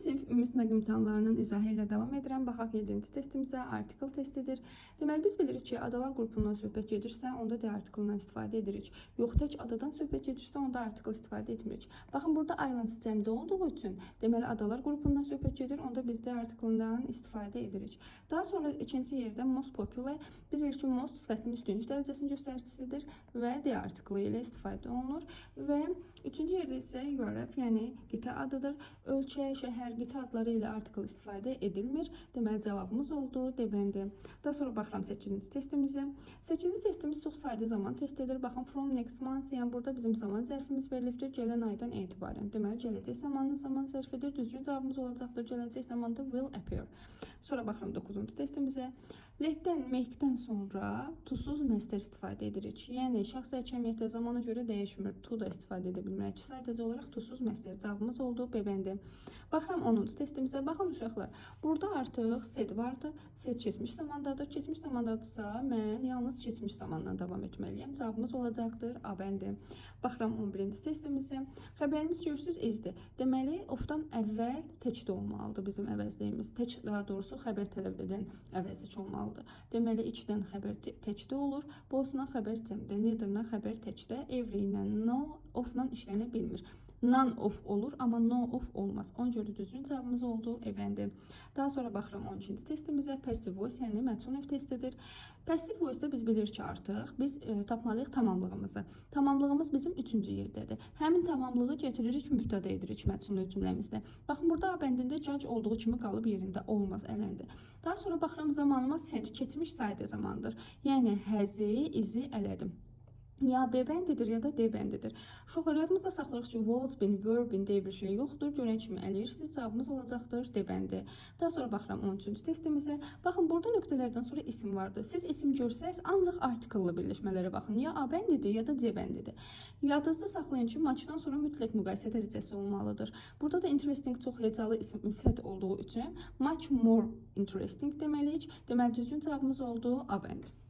sinif ümumi sınaq imtahanlarının izahı ilə davam edirəm. Baxaq 7-ci testimizə, artikel testidir. Deməli, biz bilirik ki, adalar qrupundan söhbət gedirsə, onda D artikelından istifadə edirik. Yox, tək adadan söhbət gedirsə, onda artikel istifadə etmirik. Baxın, burada islands cəmdə olduğu üçün, deməli, adalar qrupundan söhbət gedir, onda biz D artikelından istifadə edirik. Daha sonra ikinci yerdə most popular, biz bilirik ki, most sifətinin üstünlük dərəcəsinin göstəricisidir və D artikeli ilə istifadə olunur. Və üçüncü yerdə isə Europe, yəni qitə adıdır. Ölkə, şəhər, qitə adları ilə artikel istifadə edilmir. Deməli, cavabımız oldu D bəndi. Daha sonra baxıram 8-ci testimizə. 8-ci testimiz çox sayda zaman test edir. Baxın, from next month, yəni burada bizim zaman zərfimiz verilibdir. Gələn aydan etibarən. Deməli, gələcək zamanlı zaman zərfidir. Düzgün cavabımız olacaqdır. Gələcək zamanda will appear. Sonra baxıram 9-cu testimizə. Letdən, make-dən sonra tusuz məstər istifadə edirik. Yəni, şəxs əhəmiyyətə zamana görə dəyişmir. To da istifadə edə bilmirək. Sadəcə olaraq tusuz məstər. Cavabımız oldu B bəndi. Baxıram 10-cu testimizə. Baxın uşaqlar, burada artıq said vardı. Said keçmiş zamandadır. Keçmiş zamandadırsa, mən yalnız keçmiş zamandan davam etməliyəm. Cavabımız olacaqdır A bəndi. Baxıram 11-ci testimizə. Xəbərimiz görürsünüz izdir. Deməli, ofdan əvvəl təkdə olmalıdır bizim əvəzliyimiz. Tək, daha doğrusu xəbər tələb edən əvəzlik olmalıdır. Deməli, 2-dən xəbər təkdə olur. Bosundan xəbər cəmdə, neitherdən xəbər təkdə, every ilə no, off-dan işlənə bilmir. None of olur, amma no of olmaz. Ona görə düzgün cavabımız oldu E bəndi. Daha sonra baxıram 12-ci testimizə. Passive voice, yəni məchul növ testidir. Passive voice-da biz bilirik ki, artıq biz tapmalıyıq tamamlığımızı. Tamamlığımız bizim 3-cü yerdədir. Həmin tamamlığı getiririk, mübtəda edirik məchul növ cümləmizdə. Baxın, burada A bəndində judge olduğu kimi qalıb yerində, olmaz, ələndi. Daha sonra baxıram zamanıma sent, keçmiş sayda zamandır. Yəni həzi, izi elədim. Ya B bəndidir, ya da D bəndidir. Uşaqlar, yadımızda saxlayırıq ki, was been, were been deyə bir şey yoxdur. Görən kimi əliyirsiniz, cavabımız olacaqdır D bəndi. Daha sonra baxıram 13-cü testimizə. Baxın, burada nöqtələrdən sonra isim vardır. Siz isim görsəz, ancaq artikellı birləşmələrə baxın. Ya A bəndidir, ya da C bəndidir. Yadınızda saxlayın ki, matchdan sonra mütləq müqayisə dərəcəsi olmalıdır. Burada da interesting çox hecalı isim, sifət olduğu üçün much more interesting deməliyik. Deməli, düzgün cavabımız oldu A bəndi.